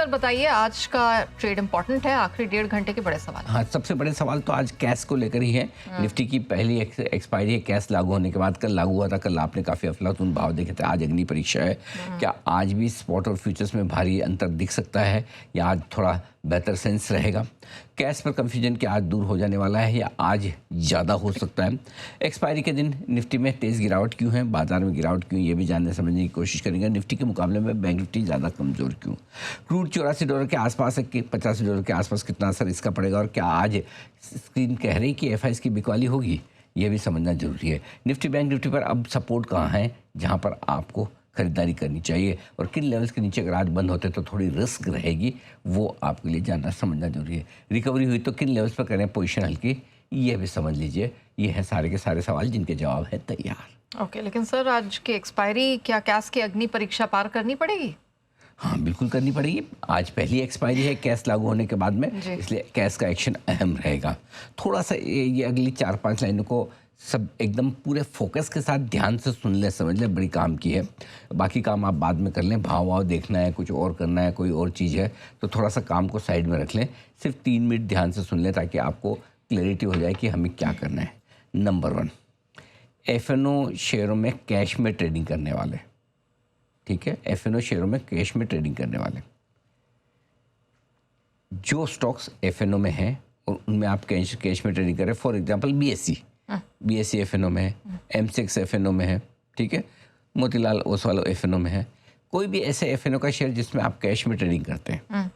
बताइए, आज का ट्रेड इंपॉर्टेंट है, आखिरी 1.5 घंटे के बड़े सवाल। हाँ, सबसे बड़े सवाल तो आज कैश को लेकर ही है। निफ्टी की पहली एक्सपायरी है कैश लागू होने के बाद, कल लागू हुआ था। कल आपने काफ़ी अफलातून भाव देखे थे। आज अग्नि परीक्षा है। क्या आज भी स्पॉट और फ्यूचर्स में भारी अंतर दिख सकता है या आज थोड़ा बेहतर सेंस रहेगा? कैश पर कंफ्यूजन क्या आज दूर हो जाने वाला है या आज ज़्यादा हो सकता है? एक्सपायरी के दिन निफ्टी में तेज़ गिरावट क्यों है, बाजार में गिरावट क्यों, ये भी जानने समझने की कोशिश करेंगे। निफ्टी के मुकाबले में बैंक निफ्टी ज़्यादा कमज़ोर क्यों? क्रूड $84 के आसपास है कि $85 के आसपास कितना असर इसका पड़ेगा? और क्या आज स्क्रीन कह रही कि एफआईएस की बिकवाली होगी? ये भी समझना जरूरी है। निफ्टी बैंक निफ्टी पर अब सपोर्ट कहाँ है जहाँ पर आपको खरीदारी करनी चाहिए, और किन लेवल्स के नीचे अगर आज बंद होते तो थोड़ी रिस्क रहेगी, वो आपके लिए जानना समझना जरूरी है। रिकवरी हुई तो किन लेवल्स पर करें पोजीशन हल्की, ये भी समझ लीजिए। ये है सारे के सारे सवाल जिनके जवाब है तैयार। ओके, लेकिन सर आज की एक्सपायरी क्या कैश की अग्नि परीक्षा पार करनी पड़ेगी? हाँ, बिल्कुल करनी पड़ेगी। आज पहली एक्सपायरी है कैश लागू होने के बाद में, इसलिए कैश का एक्शन अहम रहेगा। थोड़ा सा ये अगली 4-5 लाइनों को सब एकदम पूरे फोकस के साथ ध्यान से सुन ले, समझ ले, बड़ी काम की है। बाकी काम आप बाद में कर लें। भाव देखना है, कुछ और करना है, कोई और चीज़ है तो थोड़ा सा काम को साइड में रख लें। सिर्फ 3 मिनट ध्यान से सुन लें ताकि आपको क्लैरिटी हो जाए कि हमें क्या करना है। नंबर 1, एफएनओ शेयरों में कैश में ट्रेडिंग करने वाले, ठीक है, एफएनओ शेयरों में कैश में ट्रेडिंग करने वाले, जो स्टॉक्स एफएनओ में हैं और उनमें आप कैश में ट्रेडिंग करें, फॉर एग्जांपल बीएससी एफएनओ में है, M6 एफएनओ में है, ठीक है, मोतीलाल ओसवाल एफएनओ में है। कोई भी ऐसे एफएनओ का शेयर जिसमें आप कैश में ट्रेडिंग करते हैं,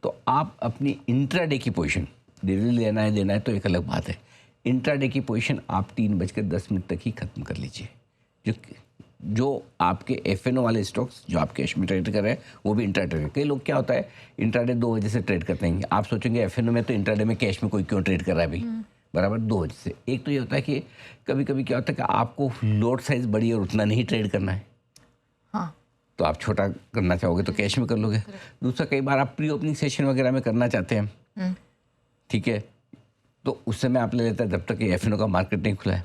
तो आप अपनी इंट्राडे की पोजीशन, डेली लेना है देना है तो एक अलग बात है। इंट्राडे की पोजीशन आप 3:10 तक ही खत्म कर लीजिए। जो आपके एफएनओ वाले स्टॉक्स जो आप कैश में ट्रेड कर रहे हैं वो भी इंट्राडे करें। कई लोग क्या होता है इंट्राडे 2 बजे से ट्रेड करते हैं। आप सोचेंगे एफएनओ में तो इंट्राडे में कैश में कोई क्यों ट्रेड कर रहा है भाई? बराबर 2 बजे से। एक तो ये होता है कि कभी कभी क्या होता है कि आपको लोड साइज बड़ी और उतना नहीं ट्रेड करना है, हाँ, तो आप छोटा करना चाहोगे तो कैश में कर लोगे। दूसरा, कई बार आप प्री ओपनिंग सेशन वगैरह में करना चाहते हैं, ठीक है, तो उस समय आप ले लेते हैं जब तक कि एफएनओ का मार्केट नहीं खुला है।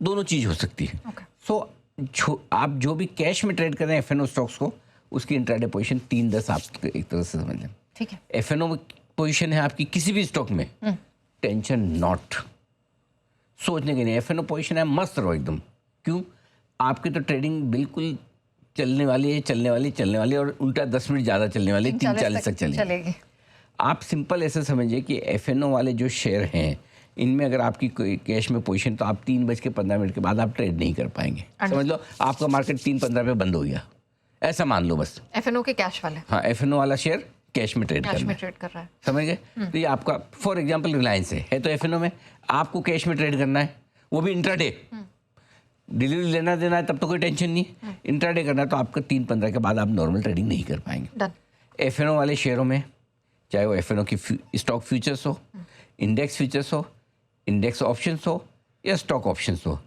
दोनों चीज़ हो सकती है। सो आप जो भी कैश में ट्रेड कर रहे हैं एफएनओ स्टॉक्स को, उसकी इंट्राडे पोजीशन 3:10 आप एक तरह से समझ लें, ठीक है। एफएनओ में पोजीशन है आपकी किसी भी स्टॉक में, टेंशन नॉट, सोचने की नहीं। एफएनओ पोजीशन है, मस्त रहो एकदम। क्यों? आपकी तो ट्रेडिंग बिल्कुल चलने वाली है और उल्टा 10 मिनट ज़्यादा चलने वाली है, 3:40 तक चलेगी। आप सिंपल ऐसे समझिए कि एफएनओ वाले जो शेयर हैं इनमें अगर आपकी कोई कैश में पोजीशन, तो आप 3:15 के बाद आप ट्रेड नहीं कर पाएंगे। समझ लो आपका मार्केट 3:15 पे बंद हो गया, ऐसा मान लो बस। एफएनओ के कैश वाले, हाँ, एफएनओ वाला शेयर कैश में ट्रेड कर रहा है, समझ गए? तो ये आपका फॉर एग्जांपल रिलायंस है तो एफएनओ में आपको कैश में ट्रेड करना है, वो भी इंट्राडे। डिलीवरी लेना देना है तब तो कोई टेंशन नहीं है। इंट्राडे करना है तो आपका 3:15 के बाद आप नॉर्मल ट्रेडिंग नहीं कर पाएंगे। एफएनओ वाले शेयरों में, चाहे वो एफएनओ की स्टॉक फ्यूचर्स हो, इंडेक्स फ्यूचर्स हो, इंडेक्स ऑप्शंस हो या स्टॉक ऑप्शंस हो,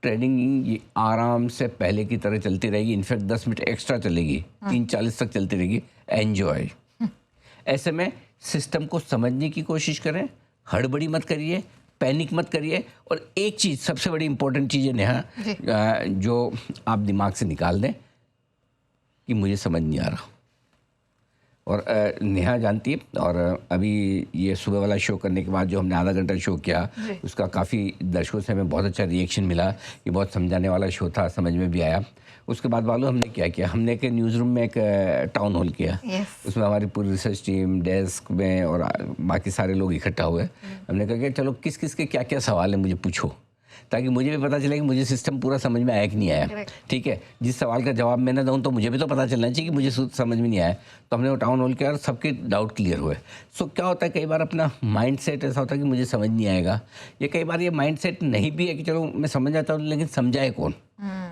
ट्रेडिंग ये आराम से पहले की तरह चलती रहेगी। इनफैक्ट 10 मिनट एक्स्ट्रा चलेगी, 3:40 तक चलती रहेगी। एंजॉय। ऐसे में सिस्टम को समझने की कोशिश करें, हड़बड़ी मत करिए, पैनिक मत करिए। और एक चीज़ सबसे बड़ी इंपॉर्टेंट चीज़ है नेहा, जो आप दिमाग से निकाल दें कि मुझे समझ नहीं आ रहा। और नेहा जानती है, और अभी ये सुबह वाला शो करने के बाद जो हमने आधा घंटा शो किया उसका काफ़ी दर्शकों से हमें बहुत अच्छा रिएक्शन मिला। ये बहुत समझाने वाला शो था, समझ में भी आया। उसके बाद वालों हमने क्या किया, हमने एक न्यूज़ रूम में एक टाउन हॉल किया। उसमें हमारी पूरी रिसर्च टीम, डेस्क में और बाकी सारे लोग इकट्ठा हुए। हमने कहा कि चलो किस किस के क्या क्या सवाल है मुझे पूछो, ताकि मुझे भी पता चले कि मुझे सिस्टम पूरा समझ में आया कि नहीं आया। ठीक है, जिस सवाल का जवाब मैं ना दूँ तो मुझे भी तो पता चलना चाहिए कि मुझे समझ में नहीं आया। तो हमने वो टाउन हॉल किया और सबके डाउट क्लियर हुए। सो क्या होता है, कई बार अपना माइंड सेट ऐसा होता है कि मुझे समझ नहीं आएगा, या कई बार ये माइंड सेट नहीं भी है कि चलो मैं समझ जाता हूँ लेकिन समझाए कौन,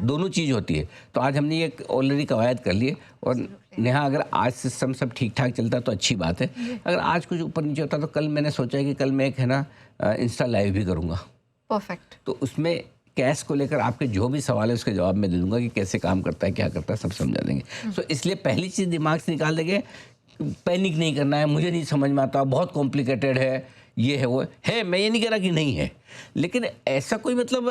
दोनों चीज़ होती है। तो आज हमने ये ऑलरेडी कवायद कर लिए। और नेहा, अगर आज सिस्टम सब ठीक ठाक चलता तो अच्छी बात है। अगर आज कुछ ऊपर नीचे होता तो कल मैंने सोचा है कि कल मैं एक है ना इंस्टा लाइव भी करूँगा। परफेक्ट। तो उसमें कैश को लेकर आपके जो भी सवाल है उसके जवाब मैं दे दूंगा कि कैसे काम करता है, क्या करता है, सब समझा देंगे। सो इसलिए पहली चीज़ दिमाग से निकाल देंगे, पैनिक नहीं करना है, मुझे नहीं समझ में आता, बहुत कॉम्प्लिकेटेड है, ये है वो है, मैं ये नहीं कह रहा कि नहीं है, लेकिन ऐसा कोई मतलब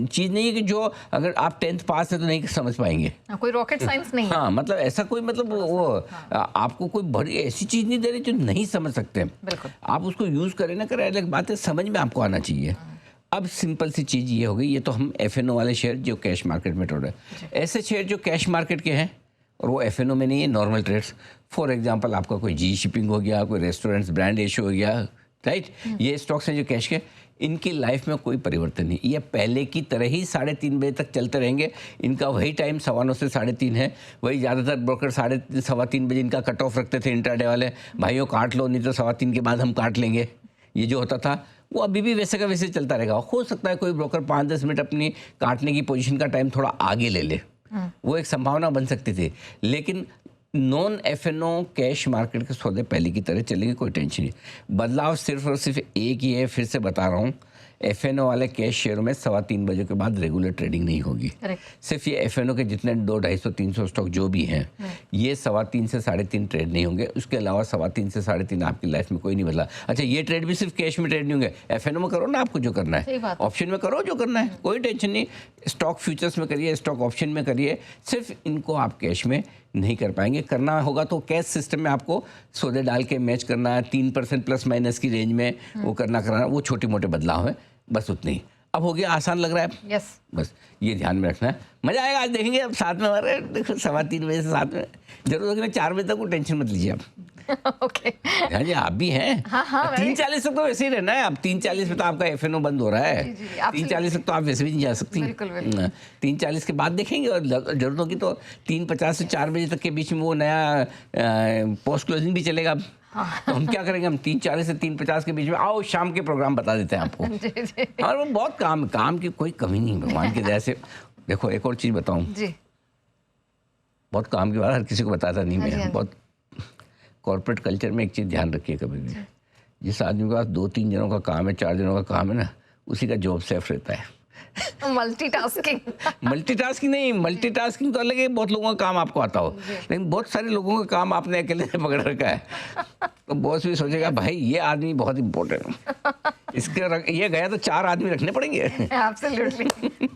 चीज़ नहीं है कि जो अगर आप 10th पास है तो नहीं समझ पाएंगे। कोई रॉकेट साइंस नहीं है। हाँ, मतलब ऐसा कोई मतलब वो आपको कोई बड़ी ऐसी चीज़ नहीं दे रही जो नहीं समझ सकते। बिल्कुल। आप उसको यूज़ करें ना करें, अलग बात है, समझ में आपको आना चाहिए। अब सिंपल सी चीज़ ये हो गई, ये तो हम एफएनओ वाले शेयर जो कैश मार्केट में ट्रेड है, ऐसे शेयर जो कैश मार्केट के हैं और वो एफएनओ में नहीं है, नॉर्मल ट्रेड्स। फॉर एग्जांपल आपका कोई जी शिपिंग हो गया, कोई रेस्टोरेंट्स ब्रांड एशियो हो गया, राइट, ये स्टॉक्स हैं जो कैश के, इनकी लाइफ में कोई परिवर्तन नहीं, ये पहले की तरह ही 3:30 बजे तक चलते रहेंगे। इनका वही टाइम 9:15 से 3:30 है, वही ज़्यादातर ब्रोकर 3:30 बजे इनका कट ऑफ रखते थे इंट्राडे वाले, भाइयों काट लो नहीं तो 3:15 के बाद हम काट लेंगे। ये जो होता था वो अभी भी वैसे का वैसे चलता रहेगा। हो सकता है कोई ब्रोकर 5-10 मिनट अपनी काटने की पोजीशन का टाइम थोड़ा आगे ले ले, वो एक संभावना बन सकती थी, लेकिन नॉन एफएनओ कैश मार्केट के सौदे पहले की तरह चलेंगे, कोई टेंशन नहीं। बदलाव सिर्फ और सिर्फ एक ही है, फिर से बता रहा हूँ, एफएनओ वाले कैश शेयरों में 3:15 बजे के बाद रेगुलर ट्रेडिंग नहीं होगी। सिर्फ ये एफएनओ के जितने 200, 250, 300 स्टॉक जो भी हैं, ये 3:15 से 3:30 ट्रेड नहीं होंगे। उसके अलावा 3:15 से 3:30 आपकी लाइफ में कोई नहीं बदला। अच्छा, ये ट्रेड भी सिर्फ कैश में ट्रेड नहीं होंगे, एफएनओ में करो ना आपको जो करना है, ऑप्शन में करो जो करना है, कोई टेंशन नहीं। स्टॉक फ्यूचर्स में करिए, स्टॉक ऑप्शन में करिए, सिर्फ इनको आप कैश में नहीं कर पाएंगे। करना होगा तो कैश सिस्टम में आपको सौदे डाल के मैच करना है, 3% प्लस माइनस की रेंज में वो कराना, वो छोटे मोटे बदलाव है, बस उतनी ही। अब हो गया, आसान लग रहा है। यस, बस ये ध्यान में रखना है। मजा आएगा, आज देखेंगे अब साथ में हमारे, देखो 3:15 बजे से साथ में जरूर होगी, 4 बजे तक को टेंशन मत लीजिए आप। ओके। हाँ जी, आप भी हैं। हाँ, 3:40 तक तो वैसे ही रहना है। अब 3:40 में तो आपका एफएनओ बंद हो रहा है, 3:40 तक तो आप वैसे भी नहीं जा सकती। 3:40 के बाद देखेंगे, और जरूरत होगी तो 3:50 से 4 बजे तक के बीच में वो नया पोस्ट क्लोजिंग भी चलेगा। तो हम क्या करेंगे, हम 3:40 से 3:50 के बीच में आओ शाम के प्रोग्राम बता देते हैं आपको। और वो बहुत काम की कोई कमी नहीं, भगवान की दया से। देखो एक और चीज़ बताऊं जी, बहुत काम की बात हर किसी को बताता नहीं मैं, बहुत कॉर्पोरेट कल्चर में एक चीज़ ध्यान रखिए, कभी भी जिस आदमी के पास 2-3 जनों का काम है, 4 जनों का काम है ना, उसी का जॉब सेफ रहता है। मल्टीटास्किंग नहीं, मल्टीटास्किंग तो अलग है, बहुत लोगों का काम आपको आता हो, लेकिन बहुत सारे लोगों का काम आपने अकेले से पकड़ रखा है, तो बॉस भी सोचेगा भाई ये आदमी बहुत इंपॉर्टेंट है, इसके ये गया तो 4 आदमी रखने पड़ेंगे। एब्सोल्युटली।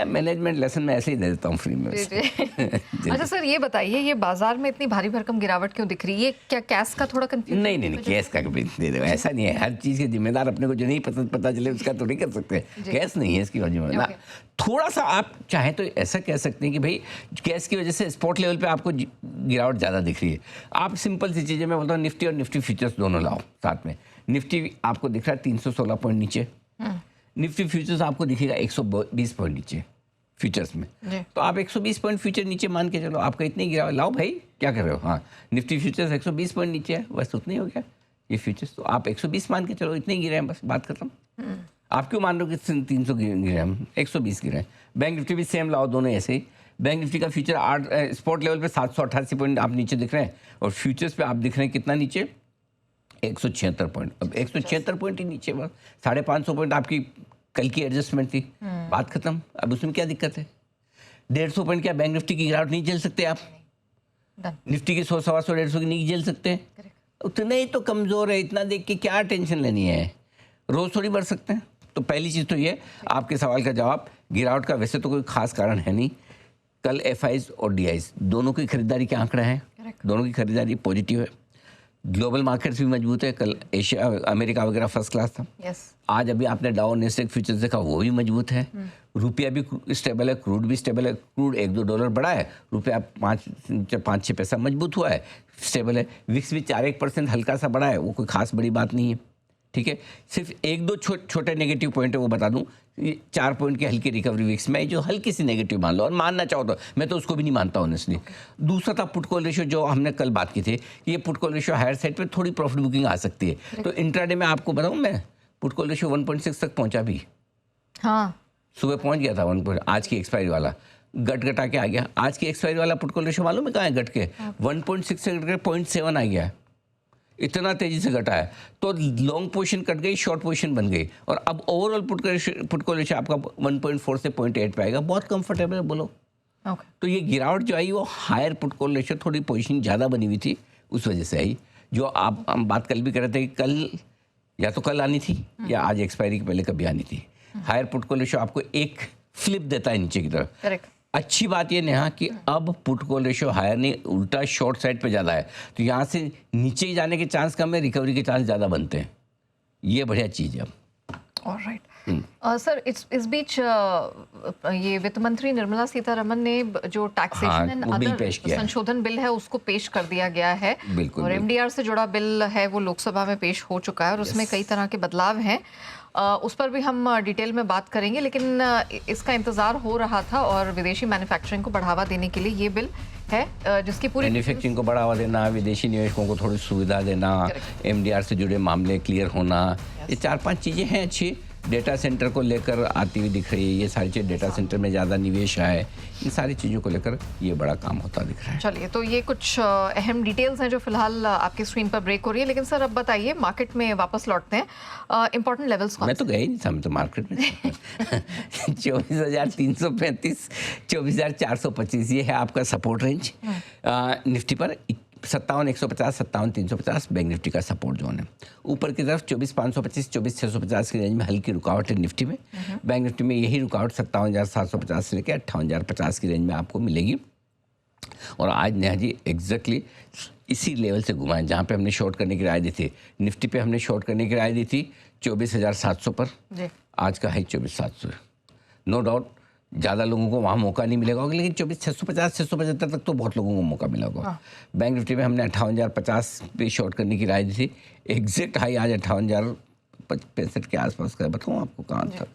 मैनेजमेंट लेसन मैं ऐसे ही दे देता हूँ फ्री में। अच्छा सर, ये बताइए, ये बाजार में इतनी भारी भरकम गिरावट क्यों दिख रही है? क्या कैश का थोड़ा कंफ्यूजन? नहीं, कैश का कभी दे दो, ऐसा नहीं है। हर चीज़ के जिम्मेदार अपने को जो नहीं पता चले उसका तो नहीं कर सकते। कैश नहीं है इसकी जिम्मेदार। थोड़ा सा आप चाहे तो ऐसा कह सकते हैं कि भाई कैश की वजह से स्पॉट लेवल पे आपको गिरावट ज़्यादा दिख रही है। आप सिंपल सी चीज़ें मैं बोलता हूँ, निफ्टी और निफ्टी फ्यूचर्स दोनों लाओ साथ में। निफ्टी आपको दिख रहा है 316 पॉइंट नीचे, निफ्टी फ्यूचर्स आपको दिखेगा 120 पॉइंट नीचे फ्यूचर्स में। तो आप 120 पॉइंट फ्यूचर नीचे मान के चलो, आपका इतनी गिरावट, लाओ भाई क्या कर रहे हो। हाँ, निफ्टी फ्यूचर्स 120 पॉइंट नीचे है, बस उतना ही हो गया। ये फ्यूचर्स तो आप 120 मान के चलो, इतने गिरे हैं, बस बात खत्म। आप क्यों मान रहे हो कि 300 गिरे हम, 120 गिरे हैं। बैंक निफ्टी भी सेम लाओ, दोनों ऐसे ही। बैंक निफ्टी का फ्यूचर 8 स्पॉट लेवल पे 788 पॉइंट आप नीचे दिख रहे हैं, और फ्यूचर्स पे आप दिख रहे हैं कितना नीचे, 176 पॉइंट। अब 176 पॉइंट ही नीचे, बस 550 पॉइंट आपकी कल की एडजस्टमेंट थी, बात खत्म। अब उसमें क्या दिक्कत है? 150 पॉइंट क्या बैंक निफ्टी की गिरावट नहीं झेल सकते आप? निफ्टी की 100, 125, 150 की नहीं झेल सकते? उतने ही तो कमज़ोर है, इतना देख के क्या टेंशन लेनी है? रोज़ थोड़ी बढ़ सकते हैं। तो पहली चीज़ तो ये, आपके सवाल का जवाब, गिरावट का वैसे तो कोई खास कारण है नहीं। कल एफआईज और डीआईज दोनों की खरीदारी के आंकड़े हैं, दोनों की खरीदारी पॉजिटिव है। ग्लोबल मार्केट्स भी मजबूत है, कल एशिया अमेरिका वगैरह फर्स्ट क्लास था। आज अभी आपने डाउ नेस्डेक फ्यूचर्स देखा, वो भी मजबूत है। रुपया भी स्टेबल है, क्रूड भी स्टेबल है। क्रूड $1-2 बढ़ा है, रुपया 5-6 पैसा मजबूत हुआ है, स्टेबल है। विक्स भी 4-1% हल्का सा बढ़ा है, वो कोई खास बड़ी बात नहीं है, ठीक है। सिर्फ 1-2 छोटे नेगेटिव पॉइंट है, वो बता दूं। 4 पॉइंट की हल्की रिकवरी विक्स में, जो हल्की सी नेगेटिव मान लो, और मानना चाहो तो, मैं तो उसको भी नहीं मानता ऑनेस्टली। दूसरा था पुट कॉल रेशियो, जो हमने कल बात की थी, ये put call ratio higher side पे थोड़ी प्रॉफिट बुकिंग आ सकती है। तो इंट्राडे में आपको बताऊं मैं, पुट कॉल रेशियो 1.6 तक पहुंचा भी। हाँ, सुबह पहुंच गया था 1 आज की एक्सपायरी वाला, घटा के आ गया। आज की एक्सपायरी वाला पुट कॉल रेशियो मालूम है कहाँ है? घट के 1.6 से घट के 0.7 आ गया है। इतना तेजी से घटा है, तो लॉन्ग पोजीशन कट गई, शॉर्ट पोजीशन बन गई, और अब ओवरऑल पुट कॉल रेशियो आपका 1.4 से 0.8 पे आएगा, बहुत कंफर्टेबल है, बोलो। तो ये गिरावट जो आई वो हायर पुट कॉल रेशियो, थोड़ी पोजीशन ज़्यादा बनी हुई थी, उस वजह से आई। जो आप हम बात कल भी कर रहे थे कि कल या तो कल आनी थी या आज एक्सपायरी के पहले कभी आनी थी। हायर पुट कॉल रेशियो आपको एक फ्लिप देता है नीचे की तरफ। करेक्ट। अच्छी बात ये नेहा कि अब पुट कॉल रेशियो हायर नहीं, उल्टा शॉर्ट साइड पे ज़्यादा है, तो यहाँ से नीचे ही जाने के चांस कम है, रिकवरी के चांस ज़्यादा बनते हैं। ये बढ़िया चीज़ है। ऑलराइट सर, इस बीच ये वित्त मंत्री निर्मला सीतारमन ने जो टैक्सेशन एंड अदर संशोधन बिल है उसको पेश कर दिया गया है। बिल्कुल, और एमडीआर से जुड़ा बिल है वो लोकसभा में पेश हो चुका है और उसमें कई तरह के बदलाव हैं। उस पर भी हम डिटेल में बात करेंगे, लेकिन इसका इंतजार हो रहा था और विदेशी मैन्युफैक्चरिंग को बढ़ावा देने के लिए ये बिल है जिसकी पूरी मैन्युफैक्चरिंग को बढ़ावा देना, विदेशी निवेशकों को थोड़ी सुविधा देना, एमडीआर से जुड़े मामले क्लियर होना, ये 4-5 चीज़ें हैं अच्छी। डेटा सेंटर को लेकर आती हुई दिख रही है, ये सारी चीज़, डेटा सेंटर में ज़्यादा निवेश है, इन सारी चीज़ों को लेकर ये बड़ा काम होता दिख रहा है। चलिए, तो ये कुछ अहम डिटेल्स हैं जो फिलहाल आपकी स्क्रीन पर ब्रेक हो रही है। लेकिन सर अब बताइए, मार्केट में वापस लौटते हैं, इंपॉर्टेंट लेवल्स कौन? मैं तो गया ही नहीं था, मैं तो मार्केट में 24,335, 24,425 ये है आपका सपोर्ट रेंज। निफ्टी पर 57,150, 57,350 बैंक निफ्टी का सपोर्ट जोन है। ऊपर की तरफ 24,525, 24,650 की रेंज में हल्की रुकावट है निफ्टी में। बैंक निफ्टी में यही रुकावट 57,750 से लेकर 58,050 की रेंज में आपको मिलेगी। और आज नेहा जी एग्जैक्टली इसी लेवल से घुमा है जहाँ पे हमने शॉर्ट करने की राय दी थी। निफ्टी पे हमने शॉर्ट करने की राय दी थी 24,700 पर जी। आज का है 24,700। नो डाउट ज़्यादा लोगों को वहाँ मौका नहीं मिलेगा, लेकिन 24,650, 675 तक तो बहुत लोगों को मौका मिला होगा। बैंक निफ्टी में हमने 58,050 पे शॉर्ट करने की राय दी थी। एग्जैक्ट हाई आज 58,065 के आसपास का, बताऊँ आपको कहाँ तक।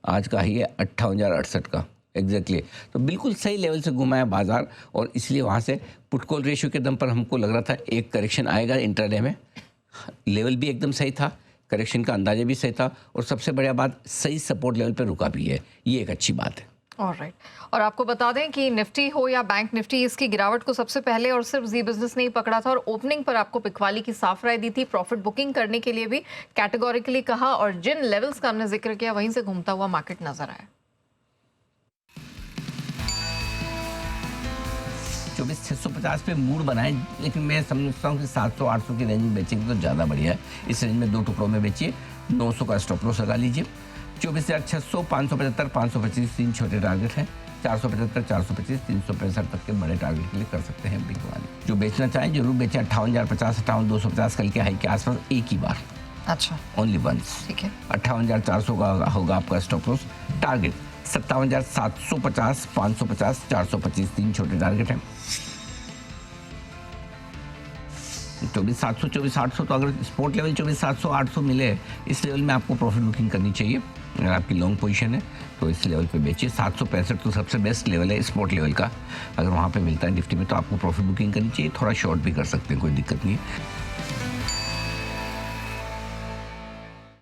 आज का हाई है 58,068 का एग्जैक्टली। तो बिल्कुल सही लेवल से घुमा है बाजार, और इसलिए वहाँ से पुट कॉल रेशियो के दम पर हमको लग रहा था एक करेक्शन आएगा इंट्राडे में। लेवल भी एकदम सही था, करेक्शन का अंदाजा भी सही था, और सबसे बढ़िया बात सही सपोर्ट लेवल पर रुका भी है, ये एक अच्छी बात है। ऑलराइट। और आपको बता दें कि निफ्टी हो या बैंक निफ्टी, इसकी गिरावट को सबसे पहले और सिर्फ जी बिजनेस ने ही पकड़ा था, और ओपनिंग पर आपको पिकवाली की साफ राय दी थी। प्रॉफिट बुकिंग करने के लिए भी कैटेगोरिकली कहा, और जिन लेवल्स का हमने जिक्र किया वहीं से घूमता हुआ मार्केट नजर आया। 24,650 पे मूड बनाए, लेकिन मैं समझता हूँ कि 700-800 की रेंज में बेचेंगे तो ज़्यादा बढ़िया है। इस रेंज में 2 टुकड़ों में बेचिए, 900 का स्टॉप लॉस लगा लीजिए। 24,600, 575, 525 3 छोटे टारगेट हैं। 475, 425, 365 तक के बड़े टारगेट के लिए कर सकते हैं बिग वाले। जो बेचना चाहें जरूर बेचें। 58,050, 58,250 कल के हाई के आसपास एक ही बार। अच्छा, ओनली वंस। ठीक है। 58,400 का होगा आपका स्टॉप लॉस। टारगेट 57,750, 550, 425 3 छोटे टारगेट हैं। 24,700, 24,800, तो अगर स्पोर्ट लेवल 24,700, 800 मिले, इस लेवल में आपको प्रॉफिट बुकिंग करनी चाहिए। अगर आपकी लॉन्ग पोजीशन है तो इस लेवल पे बेचिए। 765 तो सबसे बेस्ट लेवल है स्पोर्ट लेवल का, अगर वहाँ पे मिलता है निफ्टी में तो आपको प्रॉफिट बुकिंग करनी चाहिए। थोड़ा शॉर्ट भी कर सकते हैं, कोई दिक्कत नहीं है।